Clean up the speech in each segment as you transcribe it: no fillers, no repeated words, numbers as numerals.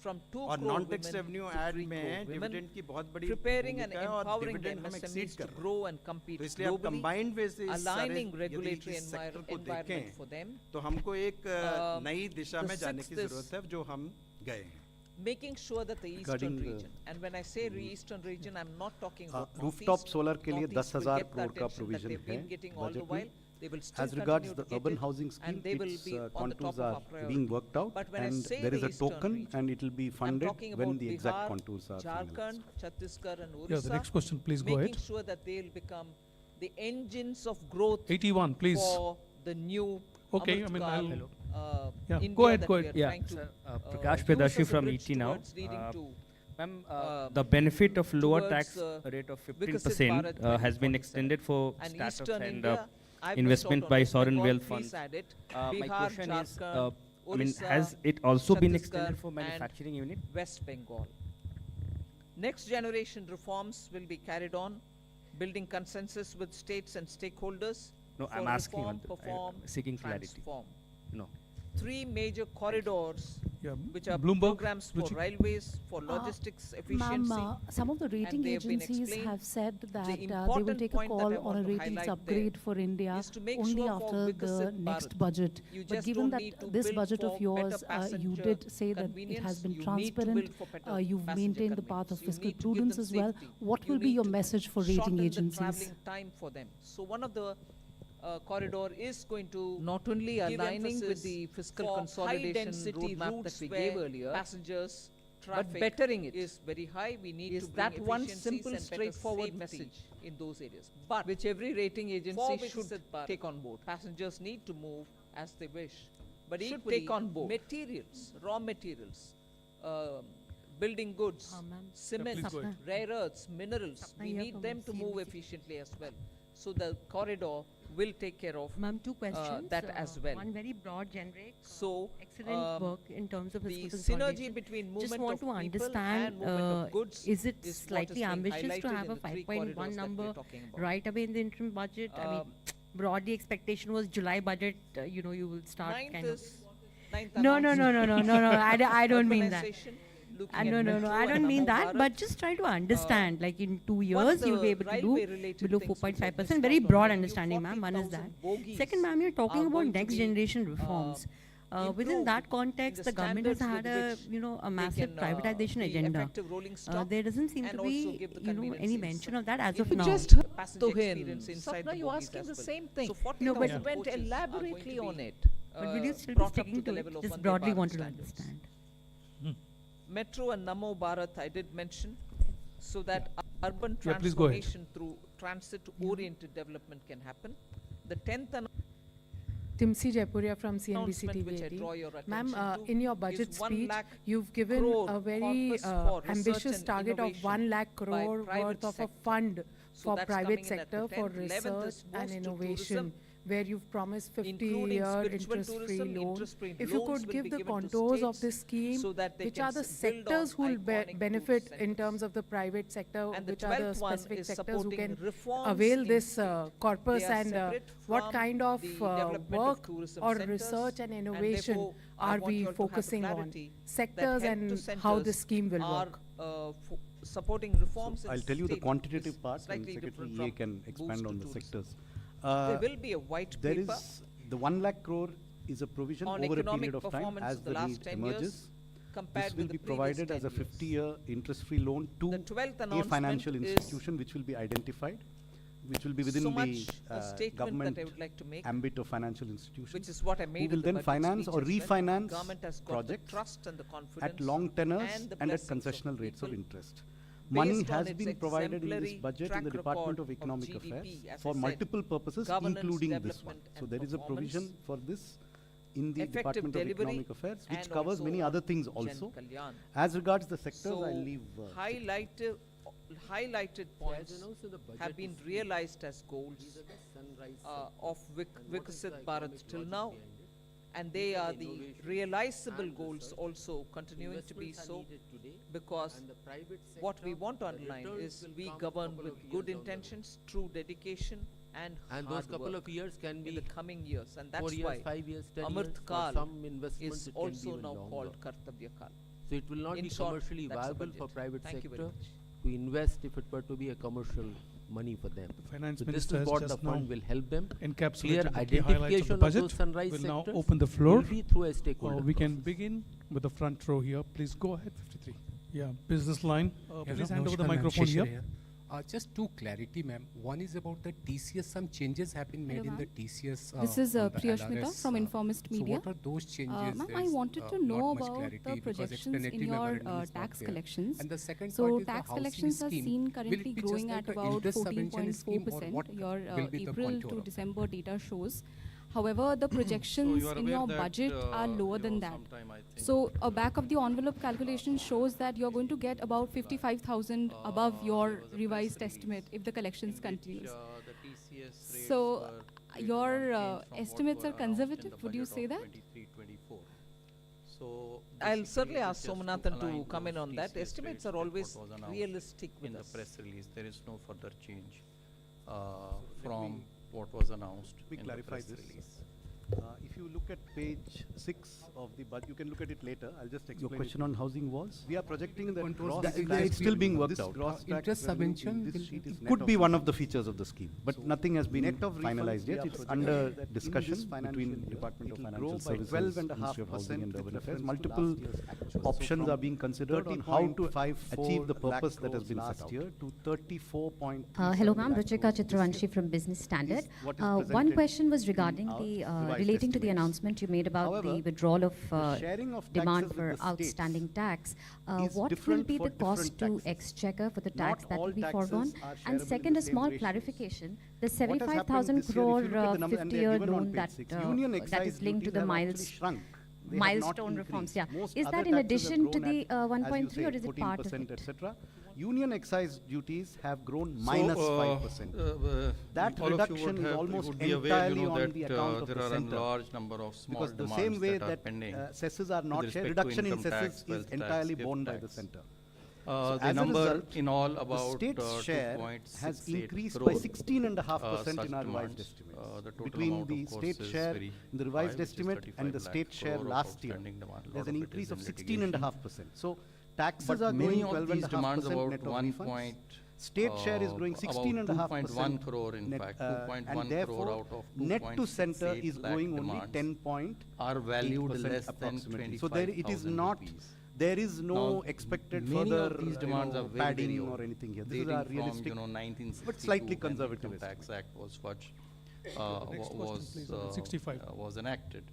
from 2 और crore non women tax revenue to add 3 में crore women, dividend की बहुत बड़ी preparing and भूमिका है और empowering the डिविडेंड हम एक्सीड MSMEs to कर रहे grow हैं। and compete तो इसलिए आप globally, कंबाइंड वे से इस सारे aligning यदि regulatory इस सेक्टर को environment देखें for them, तो हमको एक नई दिशा the में जाने की sixth is जरूरत है जो हम गए हैं। making sure that the eastern Regarding the region, and when I say eastern region, I'm not talking about rooftop northeast. Solar के लिए Northeast will 10,000 get the crore का attention that प्रोविजन they've है been getting all the budget while. में। They will still As regards continue the to get urban it, housing scheme, and they will its be on the contours top of are our priority. being worked out, But when I and say there is the a eastern token, region, and it will be I'm funded talking when about the exact Bihar, contours are Jharkhand, finalized. Chhattisgarh and Orissa. Yeah, the next question, please go making ahead. sure that they'll become the engines of growth 81, please. for the new Okay, I mean, Amrit I'll- Kaal, Yeah, India go ahead, that go we ahead. are Yeah, trying to sir, Prakash use Pedashi as a from bridge ET now. towards leading to Ma'am, uh, the benefit of lower towards, tax rate of Vikasit 15% Bharat has been 2047. extended for and startups Eastern and India, I've investment missed out on by West sovereign Bengal, wealth please funds. add it. My Bihar, question is, Jharkhand, I mean, Orissa, has it also been Chhattisgarh extended for and manufacturing unit? West Bengal. Next generation reforms will be carried on, building consensus with states and stakeholders. No, for I'm asking reform, on the- perform, seeking clarity. transform. No. 3 major corridors, Yeah, which are Bloomberg, programs for Ruchi. railways, for logistics efficiency. Ma'am, some of the rating they have been agencies explained. have said that they will important take a point that I call on want a to ratings highlight upgrade there for India is to make only sure for after the Vikasit next Bharat, budget. you But just given don't need that to this build budget of for yours, better you passenger did say that it convenience, has been you need to build transparent, for better you've passenger maintained the path of convenience. You fiscal need to give prudence them as well. safety. What You will be need your to message for shorten rating the agencies? traveling time for them. So one of the corridor is going to not only aligning with the fiscal consolidation roadmap that we gave earlier, passengers, traffic, but bettering it is very high. We need to bring that one simple, straightforward message in those areas, but which every rating agency should take on board. Passengers need to move as they wish, but should take on board materials, raw materials, building goods, cement, please go ahead. rare earths, minerals. We need them to move efficiently as well. So the corridor will take care of Ma'am, 2 questions. that as well. One very broad, generic. So Excellent work in terms of the fiscal synergy consolidation. between Just movement want of to people understand, and movement of goods is it is what slightly is being ambitious to highlighted have in a the 3 5.1 corridors that we're number talking about. right away in the interim budget? I mean, broadly expectation was July budget, you know, you will start Ninth kind of. is ninth No, no, no, no, no, no, no, I don't mean that. urbanization, looking No, at no, no, metro I and don't mean Namo that, Bharat. but just try to understand, like in 2 What years, you'll be the able to do railway-related below things which I 4.5%. missed Very out on broad telling you, understanding, ma'am, one is that. 40,000 bogies Second, ma'am, you're talking are about going to next be, generation reforms. Within improved that context, in the government has standards had with a, which you know, a they massive can, privatization be agenda. effective rolling stock There doesn't seem and to also be, give the you know, any conveniences mention of that as in of the now. just passenger Tuhin. experience inside Sapna, the you bogies asking as the well. same thing. So 40,000 No, but coaches went are going to elaborately be, on it. But will you still be brought up sticking to the to level it? of Just Vande broadly Bharat wanted to standards. understand. Metro and Namo Bharat I did mention, so that urban Yeah, please go ahead. transformation through transit-oriented development can happen. The 10th Timsi Jaipuria from CNBC announcement TV which I 18. draw your Ma'am, attention to in your is budget 1 speech, lakh you've given crore a very corpus for research ambitious and target of innovation 1 lakh by crore private worth of a sector. fund So for that's private coming in at the sector for 10th. 11th research is and moves to innovation, tourism, where you've promised including 50-year spiritual interest-free tourism. loan. Interest-free If you loans could will give be the given to contours of states this scheme, so that they which can are the build on sectors who will iconic benefit tourist in centers. terms of the private sector, And the which are the 12th one specific is sectors who supporting can reforms avail in this state. corpus, They are and separate what from kind of the development of work tourism or centers, research and and innovation therefore I are want we you all to have the focusing on? clarity that Sectors head to and how centers this scheme will are, work. supporting reforms in I'll tell you the state quantitative is part, and slightly Secretary different EA from can expand boost on to the tourism. sectors. There will be a white There paper is the 1 lakh crore is a provision on over a economic period of time performance as of the the last need 10 years emerges. compared This will with be the previous provided as a 10 years. 50-year interest-free loan to The 12th a announcement financial is institution which will be identified, which will be within so the much a statement government that I would like to make, ambit of financial institutions, which is what I made will in the then budget finance speech or as well. refinance Government has got projects the trust and the confidence at long tenors and the and at blessings of concessional rates of people interest. Money based on has its been provided in this exemplary budget in track the Department record of Economic GDP, Affairs as for I said, multiple purposes, governance, including this one. development So and there is a provision performance, for this in the effective Department of delivery, Economic Affairs, which and covers also many on other things Jan also. Kalyan. As regards the sectors, So I'll leave. highlighted points have been realized as goals of Vikasit Bharat till now, and they are the realizable goals also continuing to be so, because what we want to underline is we govern with good intentions, true dedication, and those hard couple work of years can in be the coming years, and 4 that's years, why 5 years, 10 Amrit years. For Kaal some investments is it can be also even now longer. called Kartavya Kaal. So it will not In be short, commercially that's the viable for budget. private Thank you very sector much. to invest if it were to be a commercial money for them. The finance So this minister is has what the just now fund will help them. Clear encapsulated the key highlights of identification the of budget. those sunrise We'll now sectors open the floor. will be through a stakeholder We can process. begin with the front row here. Please go ahead, 53. Yeah, business line. Please hand over the Namaskar, ma'am. microphone Shishir here. Just two clarity, ma'am. One is about the TCS. Some changes have been made Hello, in the ma'am. TCS. This is on the Priyashmita LRS, from Informist So Media. what are those changes? Ma'am, I There's, wanted to not know much about clarity the because projections in explanatory your memorandum is not tax there. collections. And the second So part is the tax housing collections are scheme. seen Will currently it be growing just at like a about interest subvention scheme or 14.4%. what Your will be the April contour to of? December data shows. However, the projections in your budget are lower than that. So a back of the envelope calculation shows that you're going to get about 55,000 above your revised estimate if the collections continues. So your estimates are conservative, would you say that? So I'll certainly ask Somanathan to come in on that. Estimates are always realistic with in us. the press release. There is no further change from what was announced We in the clarify press this. release. If you look at page 6 of the budget, you can look at it later. I'll just explain. Your question on housing was? We are projecting that Contours gross that- tax- it's still being this worked out. gross tax Interest revenue in subvention this will sheet be- is net Could of be one refunds. of the features of the scheme, but So nothing has been net of refunds, finalized we yet. are It's projecting under that in discussion this financial between year, Department of it will Financial grow by Services, 12.5% Ministry of Housing and with Urban Affairs. reference to Multiple last year's actuals. So options from are being considered on how to achieve the purpose that has been set last out. year to 34.3. Hello ma'am, Ruchika Chitravanshi from Business Standard. what is One presented question was in regarding our the, revised relating to the estimates. announcement you made about However, the withdrawal of the sharing of demand taxes for with the states outstanding tax. is What will different be for the cost different to taxes. exchequer for the Not tax that all will be taxes foregone? are And shareable in second, the a same small ratios. clarification, the What has happened 75,000 this year, if you crore look at the number, and they are 50-year given on loan page that, 6, union that excise is linked to duties the have actually shrunk. They have not milestone reforms, increased. yeah. Most Is other that in taxes have addition to grown the at, as you 1.3 say, or is it part of 14%, it? etc. Union excise duties have grown minus 5%. That all of you reduction would is have- you almost would be aware, entirely you know, on that the account of there the are a center. large number of small Because the demands same way that are that pending cesses are with not shared, respect to reduction in income tax, cesses is wealth tax, entirely gift borne by the tax. center. The as a number result, in all The about state's share 2.68 has increased by crore, 16.5% such in our revised demands. estimates. The total Between amount, the of course, state is share very in the high, revised which is estimate and the 35 state lakh share crore of last year, outstanding demand. A lot there's an of it increase is of in 16.5%. So taxes But are many growing of these demands 12.5% about net of 1 refunds. point, State share is growing about 16.5%. 2.1 crore in net, fact, and 2.1 crore therefore, out of net to center 2.68 is lakh growing only demands 10.8% are valued less than approximately. So there it is 25,000 not, rupees. there is no Now, expected many further of these demands are very, padding very or old, anything here. This is dating our from, realistic, 1962 but slightly when the conservative Income Tax estimate. Act was fudged, Next question, please, on 65. was enacted.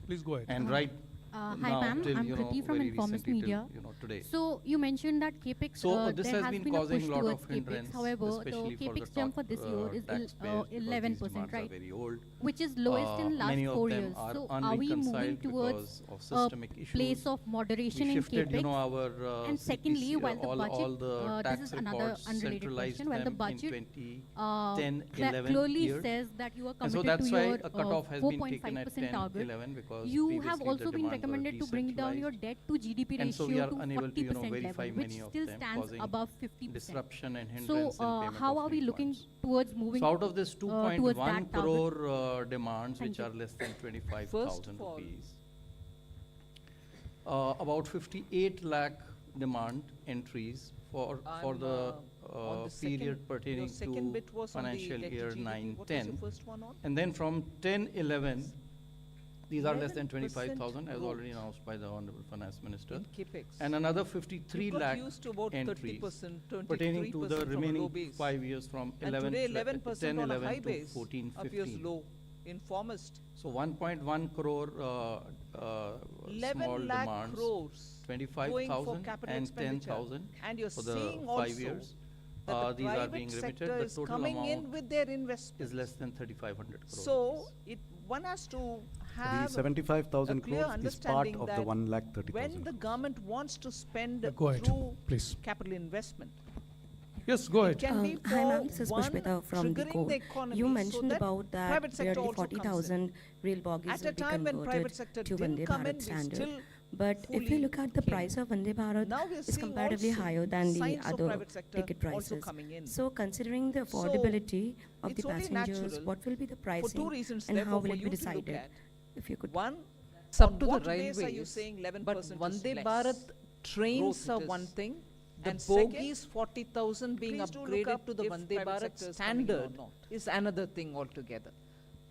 Please go ahead. And right Hi now, ma'am, till, I'm you know, Kriti from very Informist recently till, Media. you know, today. So you mentioned that capex, So this there has been been a causing push lot of towards capex. hindrance, However, the especially for capex the jump for this year is taxpayers, because these 11%, demands are right? very old. Which is lowest in last Many of 4 them years. are So are we moving unreconciled towards because of a systemic issues. place of moderation We in shifted, you know, capex? our And secondly, CPC, while the all budget, the this tax is another records unrelated centralized question, while the them budget in 2010, 11 clearly year. says that you are And so committed that's to why your a cutoff has been taken at 4.5% 10, target. 11 because You have previously also the been demands were recommended to bring down your decentralized. debt to GDP And so we ratio are to unable to, you know, 40% verify level, which many of still them, stands causing above 50%. disruption and So hindrance in payment how of are we looking refunds. towards moving So out of this towards 2.1 that target? crore demands, Thank which you. are less than First 25,000 of all, rupees, about 58 lakh demand entries for I'm, the on the period second- pertaining your second to bit was on the financial debt to year GDP. 9-10. What was your first one on? And then from 10-11, these are less than 11% 25,000, as growth already announced by the Honorable Finance Minister. In capex. And another 53 You got lakh used to about entries 30%, pertaining to 23% the from a remaining low base. 5 years from And 11, today 10, 11% on a 11 high to base 14, appears 15. low. Informist, So 1.1 crore small 11 lakh demands, crores going for 25,000 capital and expenditure. 10,000 And you're for the seeing 5 also years. that the These are private being remitted. sector The is total coming in amount with their investment. is less than 3,500 crores. So one has to the have 75,000 a clear crores is part understanding of the that 1,30,000 when the crores. government wants to spend Go ahead, through please. capital investment, Yes, go it ahead. can be Hi ma'am, for this is one, Pushpita from the triggering Code. the economy You so mentioned that about that private sector nearly also comes in. 40,000 rail bogies At will a be time when private converted sector to didn't Vande come in, Bharat we standard. still But if fully you look at the came price of Vande Bharat, Now we are it's seeing comparatively also higher than the signs of other private sector ticket also prices. coming in. So considering the So affordability of it's the only passengers, natural what will be the for pricing two reasons, and how therefore, will for it be you to look decided? at. If you could. One, It's up on to the what base are you railways, saying 11% but is Vande less? Bharat trains are one thing, the bogies 40,000 being upgraded to the Vande Bharat standard is another thing altogether.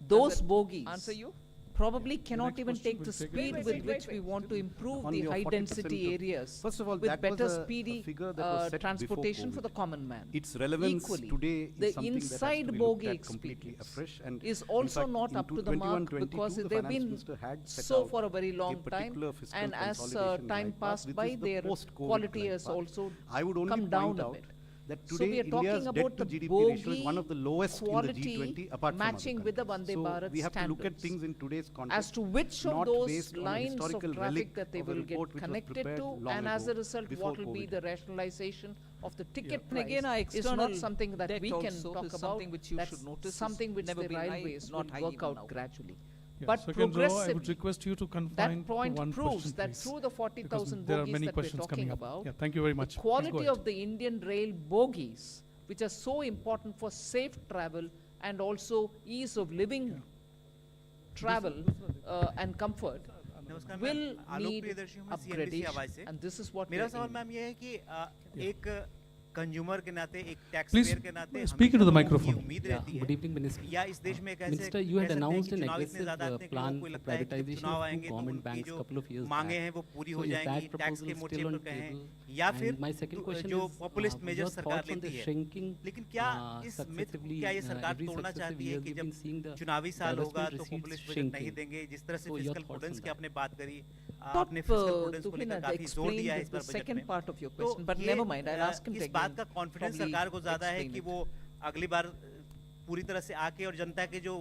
Those bogies answer you? Probably cannot even take the speed with which we want to improve On the your high 40% density of- areas First of all, with that was better a speedy figure that was set before transportation for COVID. the common man. Its relevance Equally, today is the something that has to inside be looked bogie at completely experience afresh. And is in also fact, not in up to the mark 21-22, because the they've finance been minister had set so out for a very a long time, particular fiscal and as consolidation time glide path, passed which by, is the their post-COVID quality glide has path. also I would only come point down a out bit. that So today we are talking India's debt about to the GDP ratio is bogie one of the lowest in the quality G20 apart from matching other with the countries. Vande So Bharat we have to look at standards. things in today's context. As to which of not those based on a lines of historical traffic relic that they of a will get report which was connected prepared to, long and as a ago result, before what will be COVID. the rationalization of the ticket And price again, our is external not something that debt we can also talk is about. something which you That's should notice is something which never the been high, railways not will high work even out now. gradually. Yeah, But Second row, I progressively, would request you to confine that point to one proves question, that please, through the because 40,000 there are bogies many that we're questions talking coming up. about, Yeah, thank you very much. the Please go quality ahead. of the Indian rail bogies, which are so important for safe travel and also ease of living travel and comfort, नमस्कार will ma'am, Alok need Priyadarshi हूँ मैं CNBC आवाज से। upgradation, and this is what मेरा we're सवाल aiming ma'am ये है कि एक कंज्यूमर के नाते, एक टैक्स Please पेयर के नाते speak into the हमेशा लोगों की microphone. उम्मीद Yeah, रहती good है evening, Minister. या इस देश में एक ऐसे Minister, you had कह सकते हैं announced कि an चुनाव इतने aggressive ज़्यादा आते हैं कि plan लोगों को for लगता है कि जब privatization चुनाव of आएंगे तो government उनकी banks जो couple of years मांगे back. हैं वो पूरी So हो is जाएंगी, that टैक्स के proposal मोर्चे still on पर कहें table? या And फिर my second question जो is, पॉपुलिस्ट your मेजर सरकार thoughts on the लेती है। shrinking, लेकिन क्या इस मिथ को क्या ये सरकार every तोड़ना successive चाहती है years कि we've जब been seeing the चुनावी साल होगा divestment तो receipts पॉपुलिस्ट बजट नहीं shrinking. देंगे, जिस तरह से So your fiscal thoughts prudence on की that? आपने बात करी, Thought, आपने फिस्कल प्रूडेंस को Tuhin लेकर had काफी जोर दिया है explained इस the बार बजट second में। part of your तो question, but ये, never mind, I'll ask him to इस बात again का कॉन्फिडेंस probably सरकार को ज्यादा है explain कि it. वो अगली बार पूरी तरह से आके और जनता के जो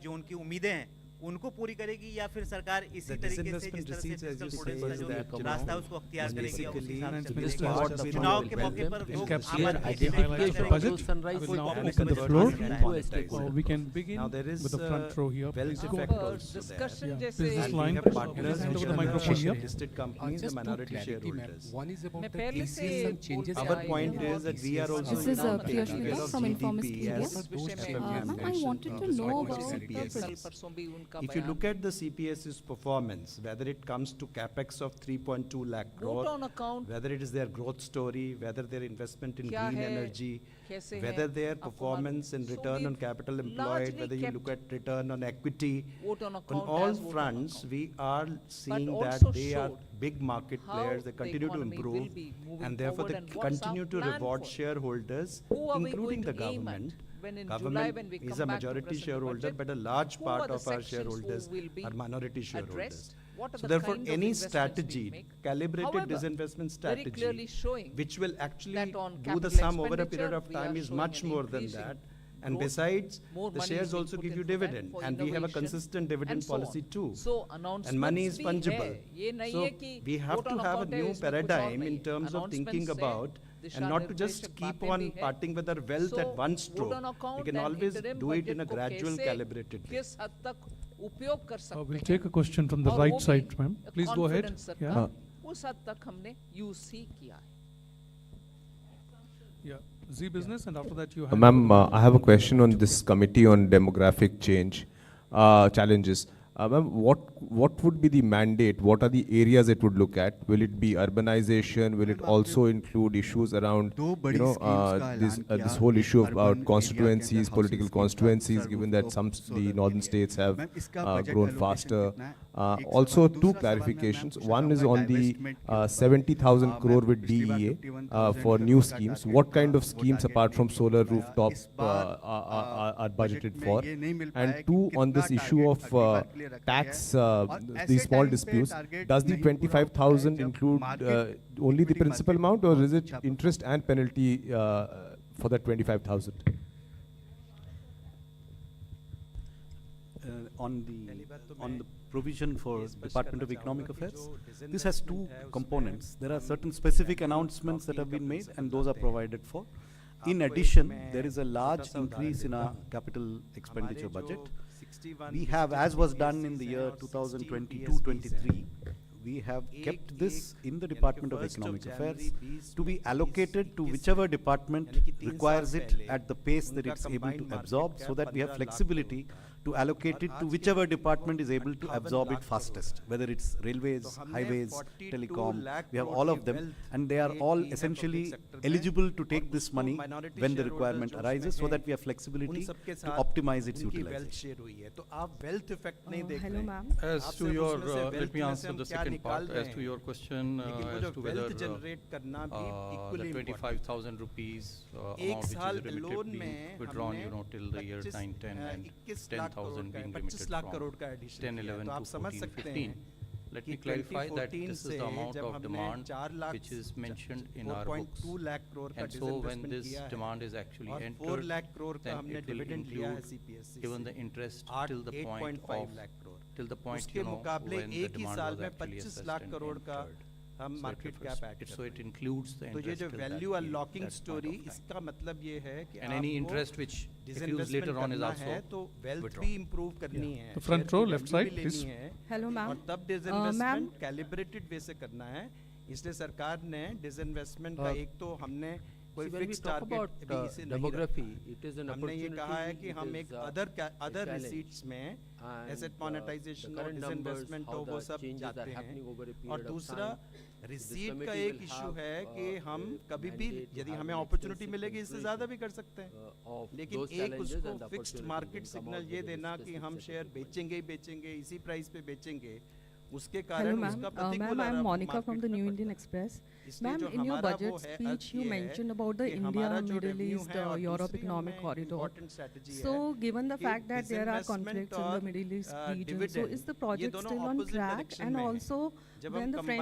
जो उनकी उम्मीदें हैं उनको पूरी करेगी या फिर सरकार इसी तरीके से जिस तरह से फिस्कल प्रूडेंस का जो रास्ता है उसको अख्तियार करेगी और उसी हिसाब से चलेगी। चुनाव के मौके पर लोग Encapsulate आम the highlights of the budget. Sunrise Will now will open the convert floor. into a We can begin Now there is with the front row here. wealth Please go effect ahead. also there. discussion Yeah, जैसे business And we line. have Please partners hand over which the are microphone here. listed companies, the Just two minority clarity, ma'am. shareholders. One is about मैं the पहले से TCS, some changes बोल Our के आई point हूँ is that we are also This is taking Priya care Shweta of from GDP Informist Media. as इस विषय में FMI Ma'am, I mentioned. wanted to This know point about is the CPSS. कल परसों भी उनका If you बयान look at the CPS's performance, whether it comes to capex of 3.2 lakh vote crore, on account whether it is their growth story, whether their investment in क्या green है, energy, कैसे whether है, their आपको performance in मालूम। So return on we've capital employed, largely whether you look at return on equity, vote on on account all as vote on fronts, account. we are seeing also that they are showed big market how players, they the continue to economy will improve, be moving and therefore they forward and what's our continue to plan reward for it. shareholders, Who are we including going the to aim at government. when in July Government when we is come a back to majority present the shareholder, budget, but a large who part are the of our sections who shareholders will be are minority shareholders. addressed? What are So the therefore, kind of any investments we strategy, make? calibrated However, disinvestment very clearly strategy, showing which will actually that on do the capital sum over a period expenditure, of we are time is showing much an more than increasing that. And growth. besides, More the money shares is being also put give you into that dividend, for and we have a innovation consistent dividend and so on. policy too. So announcements And money is भी fungible. है, ये नहीं So है कि we have vote to on have a account है, new इसमें कुछ और paradigm नहीं in है। terms of thinking Announcements about, से and not to just Disha keep निर्देशक on बातें भी है। parting with our wealth So, at one vote stroke. on account We can and always interim do it in a budget को gradual, कैसे, calibrated way. किस हद तक उपयोग कर सकते We'll हैं take a question from the और right वो भी side, ma'am. Please go ahead. confidence Yeah. सरकार, उस हद तक हमने यूज ही किया है। Yeah. Z business, and after that you have. Ma'am, I have a question on this committee on demographic change challenges. Ma'am, what would be the mandate? What are the areas it would look at? Will it be urbanization? Will it also include issues around, this whole issue about constituencies, political constituencies, given that the northern states have grown faster? Also, two clarifications. One is on the 70,000 crore with DEA for new schemes. What kind of schemes apart from solar rooftop are budgeted for? And two, on this issue of tax, the small disputes, does the 25,000 include only the principal amount, or is it interest and penalty for that 25,000? On the provision for Department of Economic Affairs, this has two components. There are certain specific announcements that have been made, and those are provided for. In addition, there is a large increase in our capital expenditure budget. We have, as was done in the year 2022-23, we have kept this in the Department of Economic Affairs to be allocated to whichever department requires it at the pace that it's able to absorb, so that we have flexibility to allocate it to whichever department is able to absorb it fastest, whether it's railways, highways, telecom, we have all of them, and they are all essentially eligible to take this money when the requirement arises, so that we have flexibility to optimize its utilization. Hello, ma'am. As to your, let me answer the second part, as to your question, as to whether the 25,000 rupees amount which is remitted being withdrawn, you know, till the year 9-10 and 10,000 being remitted from 10-11 to 14-15. Let me clarify that this is the amount of demand which is mentioned in our books. And so when this demand is actually entered, then it will include even the interest till the point of, you know, when the demand was actually assessed and entered. So it includes the interest till that value period, unlocking that point story, of time. इसका मतलब ये है कि And any interest which accrues later on is also तो wealth withdrawn. भी improve करनी है, The front share row, की left value side, भी लेनी please. है, Hello, ma'am. और तब ma'am. disinvestment calibrated वे से करना है, इसलिए सरकार ने disinvestment का एक तो हमने कोई See, when we fixed talk target about अभी इसे नहीं demography, रखा। it is an हमने ये कहा है opportunity, कि it हम is एक a other challenge. receipts में And, asset monetization the और current numbers, disinvestment how हो वो the सब changes are जाते happening over a हैं, period और of दूसरा time. receipt का committee एक will issue have, है कि हम a कभी भी mandate to यदि have हमें an opportunity extensive मिलेगी इससे ज़्यादा भी कर सकते हैं, of लेकिन those एक challenges उसको and fixed opportunities market and come signal out ये with a देना कि specific हम set of शेयर requirements. बेचेंगे ही बेचेंगे, इसी प्राइस पे बेचेंगे, उसके Hello, कारण ma'am. उसका Ma'am, प्रतिकूल I'm Monica from the New market Indian Express. इसलिए Ma'am, जो in your हमारा budget वो है, speech, अर्थ you ये है mentioned about the कि हमारा India, जो Middle revenue East, है और Europe दूसरी economic हमें corridor. important strategy है So, given the कि fact that there are disinvestment conflicts in और, the Middle East region, so dividend, is the ये project दोनों still on opposite track? direction And में हैं। also, जब when हम the combine friends